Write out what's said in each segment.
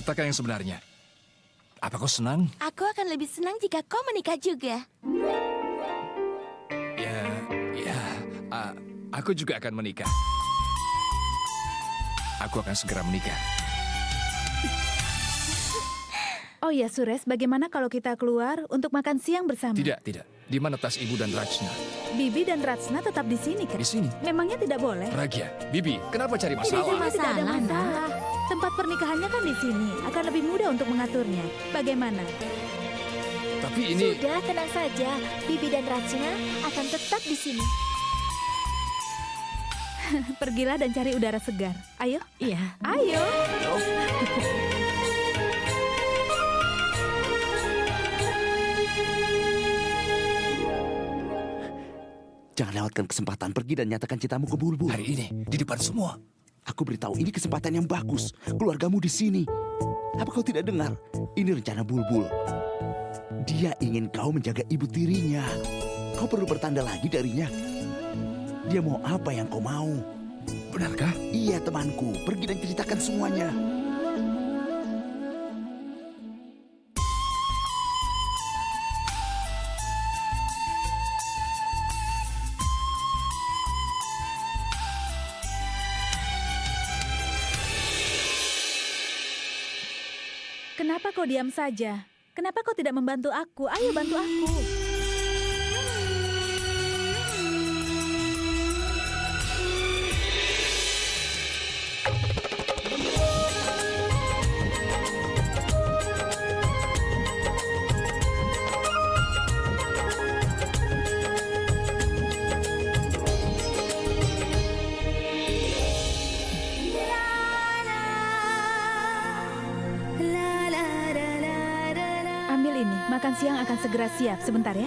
ceritakan yang sebenarnya. Apa kau senang? Aku akan lebih senang jika kau menikah juga. Aku juga akan menikah. Aku akan segera menikah. Oh ya, Suresh, bagaimana kalau kita keluar untuk makan siang bersama? Tidak. Di mana tas ibu dan Rachna? Bibi dan Ratsna tetap di sini, kan? Di sini. Memangnya tidak boleh? Pragya, Bibi, kenapa cari Tidak ada masalah? masalah. Tempat pernikahannya kan di sini. Akan lebih mudah untuk mengaturnya. Bagaimana? Tapi ini... Sudah, tenang saja. Bibi dan Rachna akan tetap di sini. Pergilah dan cari udara segar. Ayo. Iya. Ayo. Jangan lewatkan kesempatan pergi dan nyatakan cintamu ke Bulbul. Hari ini, di depan semua. Aku beritahu ini kesempatan yang bagus. Keluargamu di sini. Apa kau tidak dengar? Ini rencana Bulbul. Dia ingin kau menjaga ibu tirinya. Kau perlu bertanda lagi darinya. Dia mau apa yang kau mau. Benarkah? Iya temanku, pergi dan ceritakan semuanya. Kenapa kau diam saja? Kenapa kau tidak membantu aku? Ayo bantu aku. Ambil ini, makan siang akan segera siap. Sebentar ya.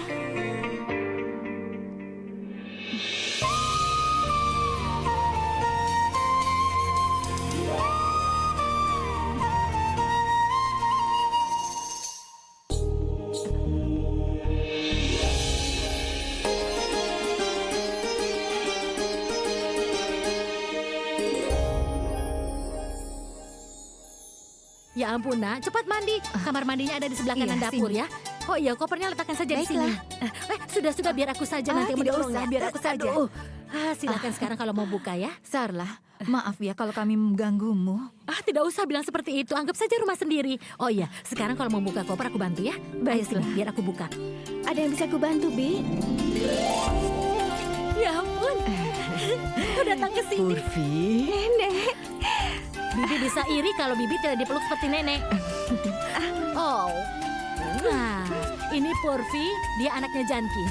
Ya ampun, Nak. Cepat mandi. Kamar mandinya ada di sebelah kanan Iya, dapur sini. ya. Oh iya, kopernya letakkan saja di sini. Sudah, biar aku saja nanti Tidak mendorongnya. usah, biar aku saja. Aduh. Silakan sekarang kalau mau buka ya. Sarlah, maaf ya kalau kami mengganggumu. Tidak usah bilang seperti itu. Anggap saja rumah sendiri. Oh iya, sekarang kalau mau buka koper aku bantu ya. Ayo sini, biar aku buka. Ada yang bisa aku bantu, Bi? Ya ampun. Kau datang ke sini. Nenek. Bibi bisa iri kalau Bibi tidak dipeluk seperti nenek. Oh. Nah, ini Purvi, dia anaknya Janki.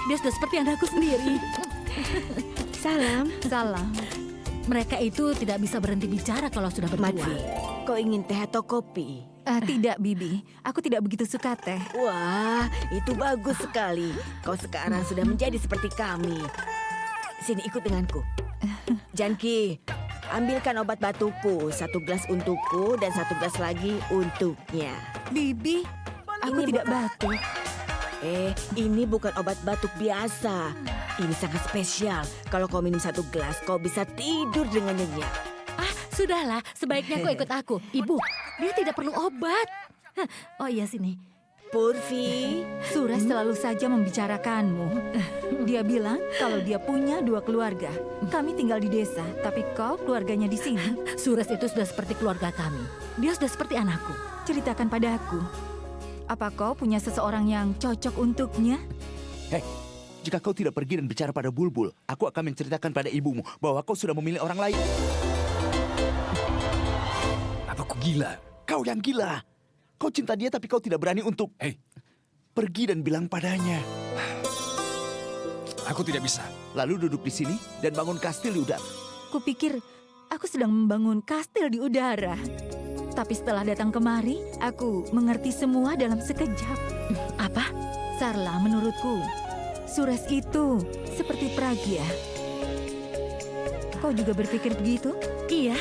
Dia sudah seperti anakku sendiri. Salam. Salam. Mereka itu tidak bisa berhenti bicara kalau sudah berdua. Madvi, kau ingin teh atau kopi? Tidak, Bibi. Aku tidak begitu suka teh. Wah, itu bagus sekali. Kau sekarang sudah menjadi seperti kami. Sini ikut denganku. Janki, ambilkan obat batukku. 1 gelas untukku dan 1 gelas lagi untuknya. Bibi, aku tidak batuk. Ini bukan obat batuk biasa. Ini sangat spesial. Kalau kau minum 1 gelas, kau bisa tidur dengan nyenyak. Sudahlah, sebaiknya kau ikut aku. Ibu, dia tidak perlu obat. Oh iya, sini. Purvi, Suresh selalu saja membicarakanmu. Dia bilang kalau dia punya 2 keluarga. Kami tinggal di desa, tapi kau keluarganya di sini. Suresh itu sudah seperti keluarga kami. Dia sudah seperti anakku. Ceritakan padaku. Apa kau punya seseorang yang cocok untuknya? Hei, jika kau tidak pergi dan bicara pada Bulbul, aku akan menceritakan pada ibumu bahwa kau sudah memilih orang lain. Apa kau gila? Kau yang gila. Kau cinta dia tapi kau tidak berani untuk... Hei, pergi dan bilang padanya. aku tidak bisa. Lalu duduk di sini dan bangun kastil di udara. Kupikir aku sedang membangun kastil di udara. Tapi setelah datang kemari, aku mengerti semua dalam sekejap. Apa? Sarlah, menurutku, Suresh itu seperti Pragya. Kau juga berpikir begitu? Iya,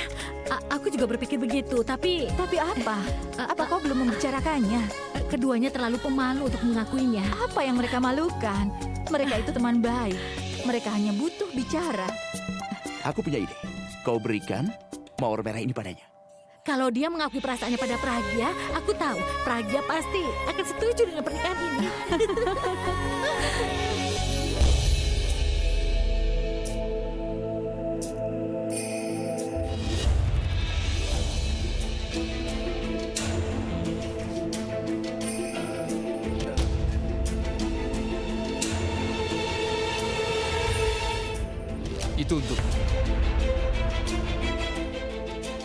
aku juga berpikir begitu. Tapi apa? Apa kau belum membicarakannya? keduanya terlalu pemalu untuk mengakuinya. Apa yang mereka malukan? Mereka itu teman baik. Mereka hanya butuh bicara. Aku punya ide. Kau berikan mawar merah ini padanya. Kalau dia mengakui perasaannya pada Pragya, aku tahu Pragya pasti akan setuju dengan pernikahan ini. Itu untuk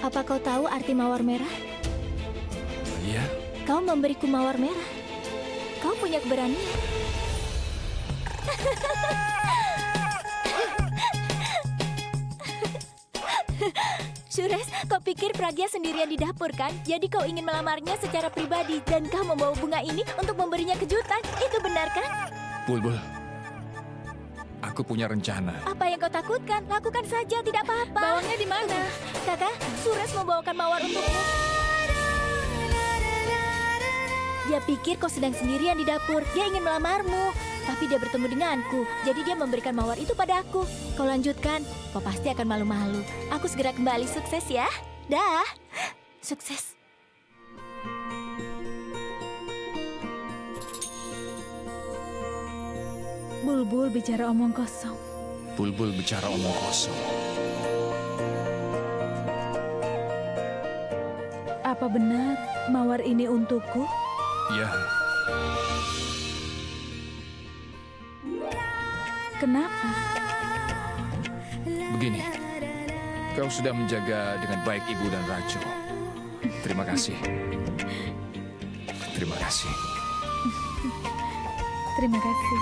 Apa kau tahu arti mawar merah? Iya. Kau memberiku mawar merah. Kau punya keberanian. Suresh, kau pikir Pragya sendirian di dapur kan? Jadi kau ingin melamarnya secara pribadi dan kau membawa bunga ini untuk memberinya kejutan. Itu benar kan? Bulbul. Aku punya rencana. Apa yang kau takutkan? Lakukan saja, tidak apa-apa. Bawangnya di mana? Kakak, Suresh membawakan mawar untukmu. Dia pikir kau sedang sendirian di dapur. Dia ingin melamarmu. Tapi dia bertemu denganku. Jadi dia memberikan mawar itu pada aku. Kau lanjutkan. Kau pasti akan malu-malu. Aku segera kembali. Sukses ya. Dah. Sukses. Bulbul bicara omong kosong. Bulbul bicara omong kosong. Apa benar mawar ini untukku? Ya, Kenapa? begini. Kau sudah menjaga dengan baik Ibu dan Rajo. Terima kasih. Terima kasih. Terima kasih.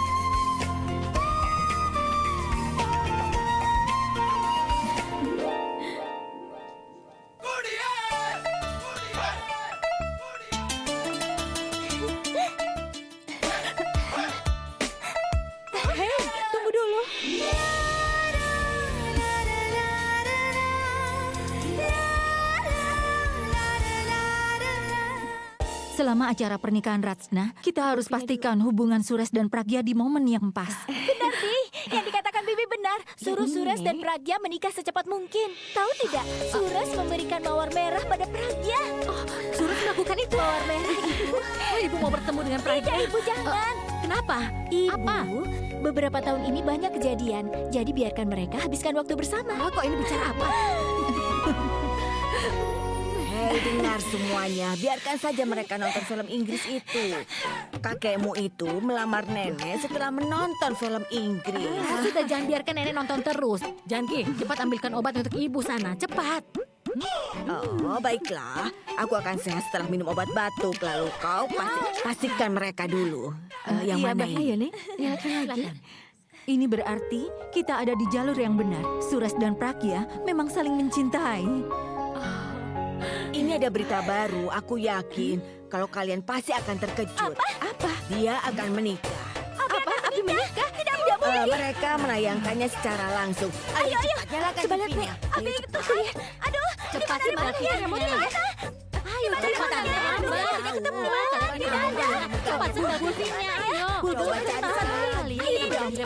Tunggu dulu. Selama acara pernikahan Ratsna, kita harus pastikan hubungan Suresh dan Pragya di momen yang pas. Benar, Bi. Yang dikatakan Bibi benar. Suruh Suresh dan Pragya menikah secepat mungkin. Tahu tidak? Suresh memberikan mawar merah pada Pragya. Suruh melakukan itu. Mawar merah itu. Oh, ibu mau bertemu dengan Pragya. Tidak, Ibu, jangan. Kenapa? Ibu, Apa? beberapa tahun ini banyak kejadian. Jadi biarkan mereka habiskan waktu bersama. Oh, kok ini bicara apa? Hei, dengar semuanya. Biarkan saja mereka nonton film Inggris itu. Kakekmu itu melamar nenek setelah menonton film Inggris. Sudah, jangan biarkan nenek nonton terus. Janki, cepat ambilkan obat untuk ibu sana. Cepat. Oh, baiklah. Aku akan sehat setelah minum obat batuk. Lalu kau pastikan mereka dulu. Yang mana ini? Nek. Ya, silakan. Ini berarti kita ada di jalur yang benar. Suresh dan Pragya memang saling mencintai. Ini ada berita baru. Aku yakin kalau kalian pasti akan terkejut. Apa? Dia akan menikah. Apa? Abi menikah? Tidak boleh. Mereka menayangkannya secara langsung. Ayo, cepat nyalakan TV-nya. Abi itu lihat. Aduh, Cepat sih berarti remote-nya. Ayo, cepat. Tidak ketemu. Tidak ada. Cepat sudah kursinya. Ayo. Coba cari sana. Ini dia.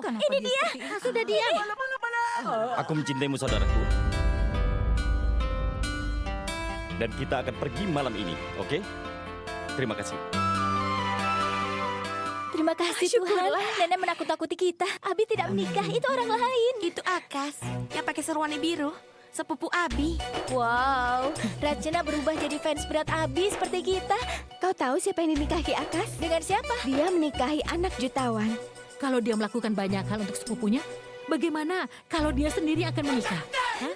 Ini dia. Sudah diam. Aku mencintaimu, saudaraku. Dan kita akan pergi malam ini, oke? Terima kasih. Terima kasih Tuhan. Nenek menakut-takuti kita. Abi tidak menikah. Itu orang lain. Itu Akas yang pakai serwani biru, sepupu Abi. Wow, Rachana berubah jadi fans berat Abi seperti kita. Kau tahu siapa yang dinikahi Akas? Dengan siapa? Dia menikahi anak jutawan. Kalau dia melakukan banyak hal untuk sepupunya, bagaimana kalau dia sendiri akan menikah? Hah?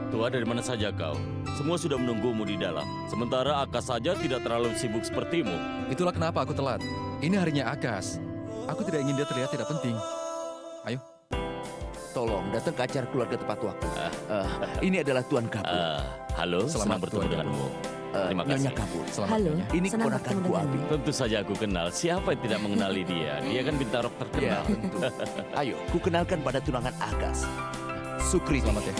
Tua, dari mana saja kau? Semua sudah menunggumu di dalam. Sementara Akas saja tidak terlalu sibuk sepertimu. itulah kenapa aku telat. Ini harinya Akas. Aku tidak ingin dia terlihat tidak penting. Ayo. Tolong datang ke acara keluarga tepat waktu. Ini adalah Tuan Kabul. Halo, Selamat senang bertemu Tuan. denganmu. Terima Nyonya kasih. Kabul. Selamat Halo. Nyonya. Ini Senang keponakanku bertemu Abi. Tentu saja aku kenal. Siapa yang tidak mengenali dia? Dia kan bintang rock Ya, terkenal. tentu. Ayo, ku kenalkan pada tunangan Akas. Sukri. Selamat ya.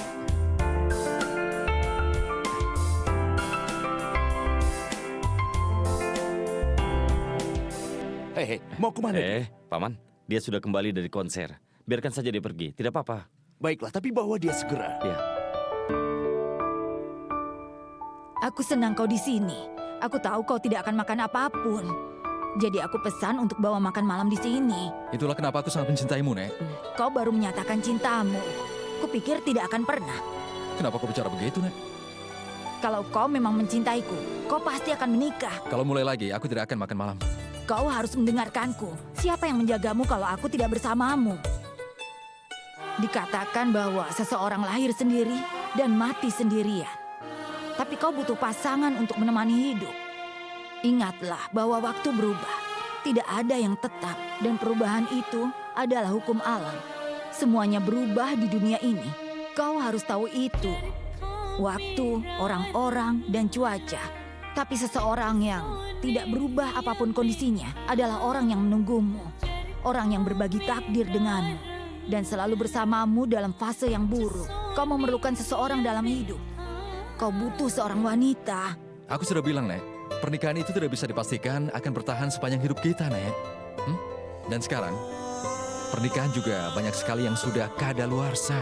Hei, mau kemana? Paman, dia sudah kembali dari konser. Biarkan saja dia pergi, tidak apa-apa. Baiklah, tapi bawa dia segera. Ya. Aku senang kau di sini. Aku tahu kau tidak akan makan apapun. Jadi aku pesan untuk bawa makan malam di sini. Itulah kenapa aku sangat mencintaimu, Nek. Kau baru menyatakan cintamu. Kupikir tidak akan pernah. Kenapa kau bicara begitu, Nek? Kalau kau memang mencintaiku, kau pasti akan menikah. Kalau mulai lagi, aku tidak akan makan malam. Kau harus mendengarkanku. Siapa yang menjagamu kalau aku tidak bersamamu? Dikatakan bahwa seseorang lahir sendiri dan mati sendirian. Tapi kau butuh pasangan untuk menemani hidup. Ingatlah bahwa waktu berubah. Tidak ada yang tetap dan perubahan itu adalah hukum alam. Semuanya berubah di dunia ini. Kau harus tahu itu. Waktu, orang-orang, dan cuaca. Tapi seseorang yang tidak berubah apapun kondisinya adalah orang yang menunggumu. Orang yang berbagi takdir denganmu. Dan selalu bersamamu dalam fase yang buruk. Kau memerlukan seseorang dalam hidup. Kau butuh seorang wanita. Aku sudah bilang, Nek. Pernikahan itu tidak bisa dipastikan akan bertahan sepanjang hidup kita, Nek. Dan sekarang, pernikahan juga banyak sekali yang sudah kadaluarsa.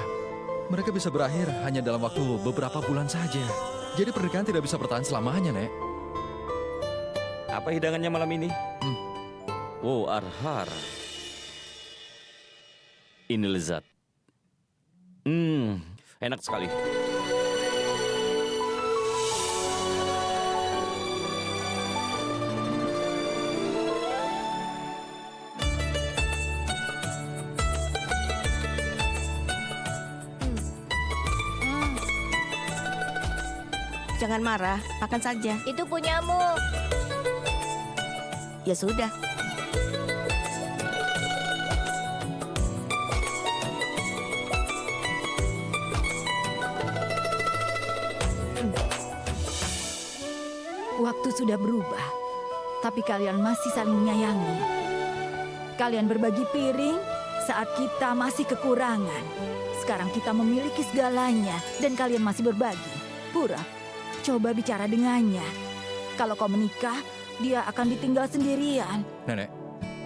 Mereka bisa berakhir hanya dalam waktu beberapa bulan saja. Jadi pernikahan tidak bisa bertahan selamanya, Nek. Apa hidangannya malam ini? Oh, arhar. Ini lezat. Enak sekali. Jangan marah, makan saja. Itu punyamu. Ya sudah. Waktu sudah berubah, tapi kalian masih saling menyayangi. Kalian berbagi piring saat kita masih kekurangan. Sekarang kita memiliki segalanya dan kalian masih berbagi. Pura, coba bicara dengannya. Kalau kau menikah, dia akan ditinggal sendirian. Nenek,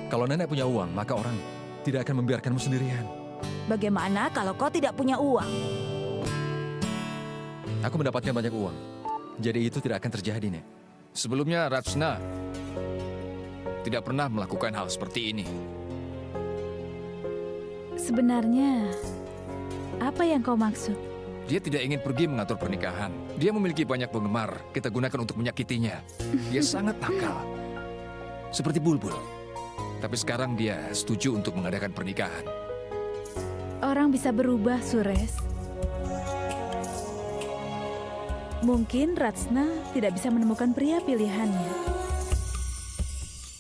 kalau nenek punya uang, maka orang tidak akan membiarkanmu sendirian. Bagaimana kalau kau tidak punya uang? Aku mendapatkan banyak uang. Jadi itu tidak akan terjadi, Nek. Sebelumnya Ratsna tidak pernah melakukan hal seperti ini. Sebenarnya, apa yang kau maksud? Dia tidak ingin pergi mengatur pernikahan. Dia memiliki banyak penggemar. Kita gunakan untuk menyakitinya. Dia sangat nakal. Seperti Bulbul. Tapi sekarang dia setuju untuk mengadakan pernikahan. Orang bisa berubah, Sures. Mungkin Ratsna tidak bisa menemukan pria pilihannya.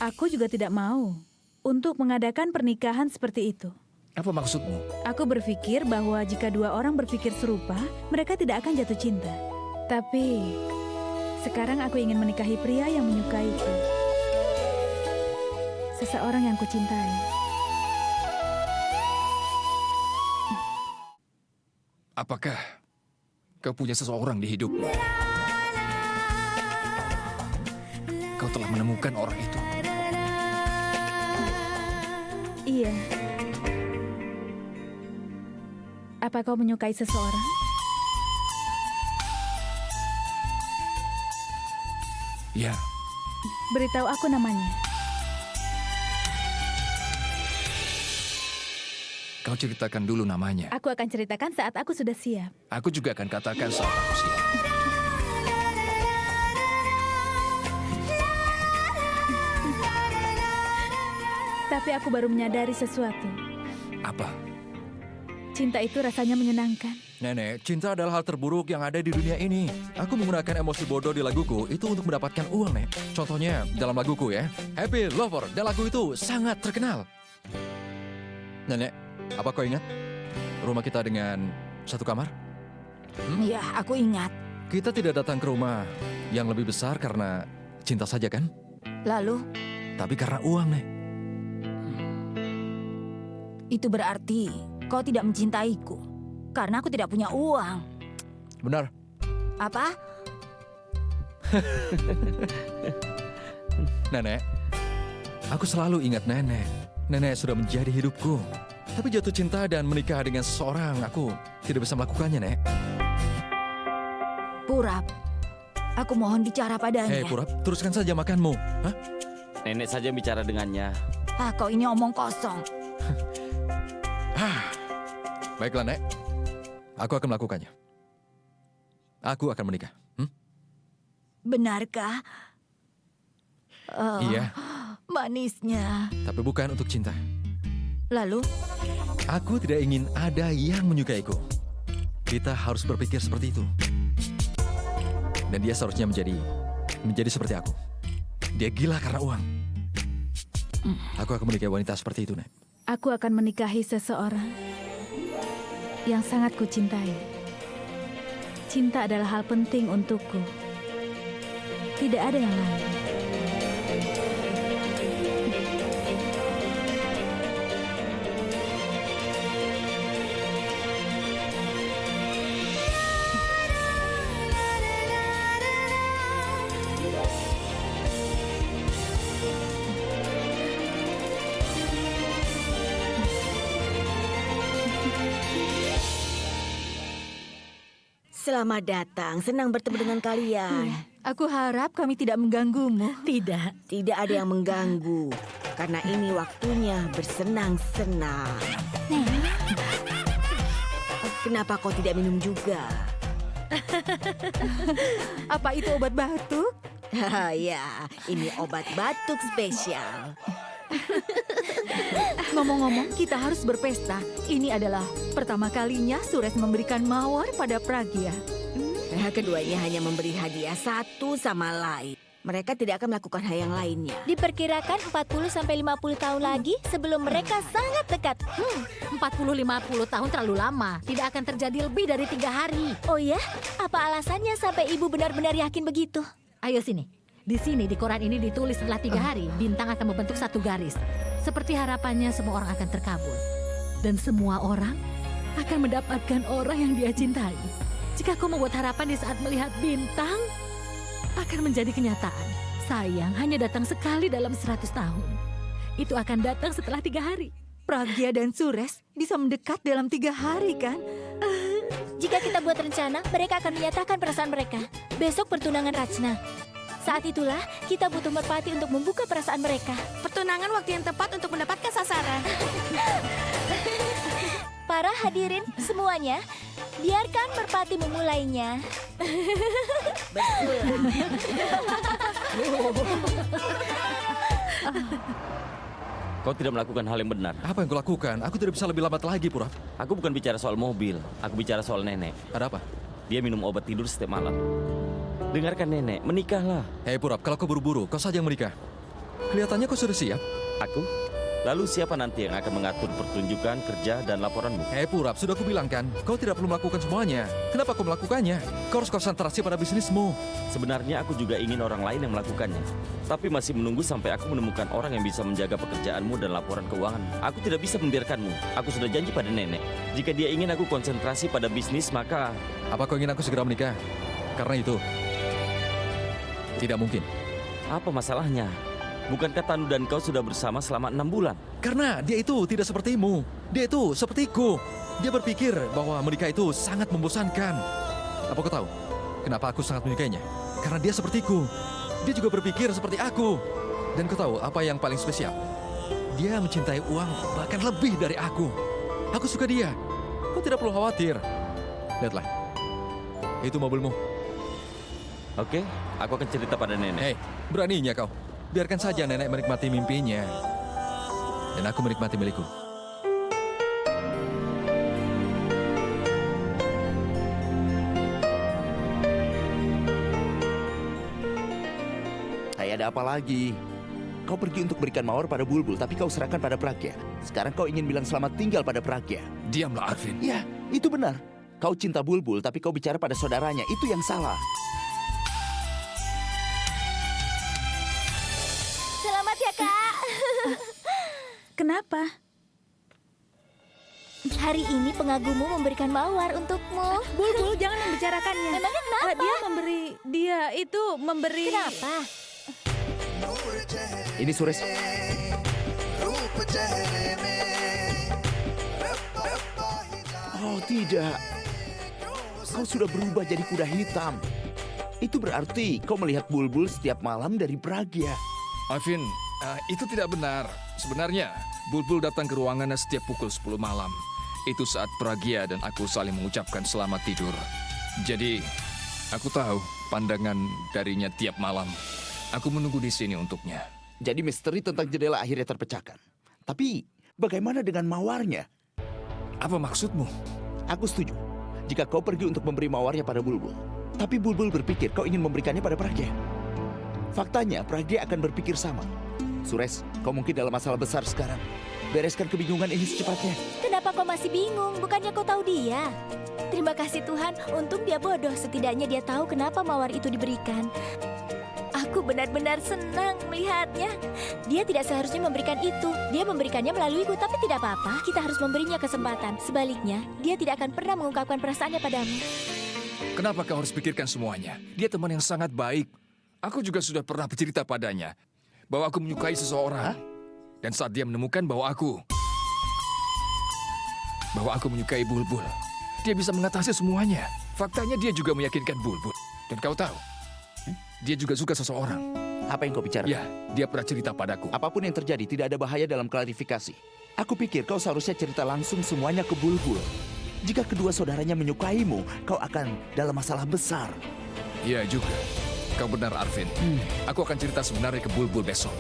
Aku juga tidak mau untuk mengadakan pernikahan seperti itu. Apa maksudmu? Aku berpikir bahwa jika dua orang berpikir serupa, mereka tidak akan jatuh cinta. Tapi sekarang aku ingin menikahi pria yang menyukaiku. Seseorang yang kucintai. Apakah kau punya seseorang di hidupmu? Kau telah menemukan orang itu. Iya. Apa kau menyukai seseorang? Ya, Beritahu aku namanya. kau ceritakan dulu namanya. Aku akan ceritakan saat aku sudah siap. Aku juga akan katakan saat aku siap. Tapi aku baru menyadari sesuatu. Apa? Cinta itu rasanya menyenangkan. Nenek, cinta adalah hal terburuk yang ada di dunia ini. Aku menggunakan emosi bodoh di laguku itu untuk mendapatkan uang, Nek. Contohnya dalam laguku ya, Happy Lover, dan lagu itu sangat terkenal. Nenek, apa kau ingat rumah kita dengan satu kamar? Ya, aku ingat. Kita tidak datang ke rumah yang lebih besar karena cinta saja kan? Lalu, Tapi karena uang, Nek. itu berarti kau tidak mencintaiku. Karena aku tidak punya uang. Benar. Apa? Nenek, aku selalu ingat Nenek. Nenek sudah menjadi hidupku. Tapi jatuh cinta dan menikah dengan seseorang, aku tidak bisa melakukannya, Nek. Purap, aku mohon bicara padanya. Hei, Purap, teruskan saja makanmu. Hah? Nenek saja bicara dengannya. Kau ini omong kosong. Baiklah, Nek. Aku akan melakukannya. Aku akan menikah. Benarkah? Iya, Manisnya. tapi bukan untuk cinta. Lalu, Aku tidak ingin ada yang menyukaiku. Kita harus berpikir seperti itu. Dan dia seharusnya menjadi seperti aku. Dia gila karena uang. Aku akan menikahi wanita seperti itu, Nek. Aku akan menikahi seseorang yang sangat kucintai. Cinta adalah hal penting untukku. Tidak ada yang lain. Selamat datang, senang bertemu dengan kalian. aku harap kami tidak mengganggumu. Tidak. Tidak ada yang mengganggu, karena ini waktunya bersenang-senang. Kenapa kau tidak minum juga? Apa itu obat batuk? Ya, ini obat batuk spesial. Ngomong-ngomong, kita harus berpesta. Ini adalah pertama kalinya Sures memberikan mawar pada Pragya. Keduanya hanya memberi hadiah satu sama lain. Mereka tidak akan melakukan hal yang lainnya. Diperkirakan 40-50 tahun lagi sebelum mereka sangat dekat. 40-50 tahun terlalu lama. Tidak akan terjadi lebih dari 3 hari. Oh ya? Apa alasannya sampai ibu benar-benar yakin begitu? Ayo sini. Di sini, di koran ini ditulis setelah 3 hari, bintang akan membentuk satu garis. Seperti harapannya semua orang akan terkabul. Dan semua orang akan mendapatkan orang yang dia cintai. Jika kau membuat harapan di saat melihat bintang, akan menjadi kenyataan. Sayang hanya datang sekali dalam 100 tahun. Itu akan datang setelah 3 hari. Pragya dan Sures bisa mendekat dalam 3 hari, kan? Jika kita buat rencana, mereka akan menyatakan perasaan mereka. Besok pertunangan Rachna. Saat itulah kita butuh merpati untuk membuka perasaan mereka. Pertunangan waktu yang tepat untuk mendapatkan sasaran. Para hadirin semuanya, biarkan merpati memulainya. Kau tidak melakukan hal yang benar. Apa yang kulakukan? Aku tidak bisa lebih lambat lagi, Purap. Aku bukan bicara soal mobil, aku bicara soal nenek. Ada apa? Dia minum obat tidur setiap malam. Dengarkan nenek, menikahlah. Hei, Purap, kalau kau buru-buru, kau saja yang menikah. Kelihatannya kau sudah siap. Aku? Lalu siapa nanti yang akan mengatur pertunjukan, kerja, dan laporanmu? Hei, Purap, sudah aku bilang kan, kau tidak perlu melakukan semuanya. Kenapa kau melakukannya? Kau harus konsentrasi pada bisnismu. Sebenarnya aku juga ingin orang lain yang melakukannya. Tapi masih menunggu sampai aku menemukan orang yang bisa menjaga pekerjaanmu dan laporan keuanganmu. Aku tidak bisa membiarkanmu. Aku sudah janji pada nenek. Jika dia ingin aku konsentrasi pada bisnis, maka... Apa kau ingin aku segera menikah? Karena itu, tidak mungkin. Apa masalahnya? Bukankah Tanu dan kau sudah bersama selama 6 bulan? Karena dia itu tidak sepertimu. Dia itu sepertiku. Dia berpikir bahwa menikah itu sangat membosankan. Apa kau tahu kenapa aku sangat menyukainya? Karena dia sepertiku. Dia juga berpikir seperti aku. Dan kau tahu apa yang paling spesial? Dia mencintai uang bahkan lebih dari aku. Aku suka dia. Kau tidak perlu khawatir. Lihatlah. Itu mobilmu. Oke, aku akan cerita pada nenek. Hei, beraninya kau. Biarkan saja nenek menikmati mimpinya. Dan aku menikmati milikku. Hai, ada apa lagi? Kau pergi untuk berikan mawar pada Bulbul, tapi kau serahkan pada Pragya. Sekarang kau ingin bilang selamat tinggal pada Pragya. Diamlah, Arvin. Ya, itu benar. Kau cinta Bulbul, tapi kau bicara pada saudaranya. Itu yang salah. Selamat ya, Kak. Kenapa? Hari ini pengagummu memberikan mawar untukmu. Bulbul, jangan membicarakannya. Memangnya kenapa? Dia itu memberi... Kenapa? Ini Sures. Oh tidak, kau sudah berubah jadi kuda hitam. Itu berarti kau melihat Bulbul setiap malam dari Pragya. Alvin, itu tidak benar. Sebenarnya, Bulbul datang ke ruangannya setiap pukul 10 malam. Itu saat Pragya dan aku saling mengucapkan selamat tidur. Jadi, aku tahu pandangan darinya tiap malam. Aku menunggu di sini untuknya. Jadi misteri tentang jendela akhirnya terpecahkan. Tapi bagaimana dengan mawarnya? Apa maksudmu? Aku setuju jika kau pergi untuk memberi mawarnya pada Bulbul. Tapi Bulbul berpikir kau ingin memberikannya pada Pragya. Faktanya Pragya akan berpikir sama. Suresh, kau mungkin dalam masalah besar sekarang. Bereskan kebingungan ini secepatnya. Kenapa kau masih bingung? Bukannya kau tahu dia? Terima kasih Tuhan, untung dia bodoh. Setidaknya dia tahu kenapa mawar itu diberikan. Aku benar-benar senang melihatnya. Dia tidak seharusnya memberikan itu. Dia memberikannya melaluiku, tapi tidak apa-apa. Kita harus memberinya kesempatan. Sebaliknya, dia tidak akan pernah mengungkapkan perasaannya padamu. Kenapa kau harus pikirkan semuanya? Dia teman yang sangat baik. Aku juga sudah pernah bercerita padanya bahwa aku menyukai seseorang. Dan saat dia menemukan bahwa aku menyukai Bulbul, dia bisa mengatasi semuanya. Faktanya dia juga meyakinkan Bulbul. Dan kau tahu, dia juga suka seseorang. Apa yang kau bicarakan? Ya, dia pernah cerita padaku. Apapun yang terjadi, tidak ada bahaya dalam klarifikasi. Aku pikir kau seharusnya cerita langsung semuanya ke Bulbul. Jika kedua saudaranya menyukaimu, kau akan dalam masalah besar. Iya juga. Kau benar, Arvin. Aku akan cerita sebenarnya ke Bulbul besok.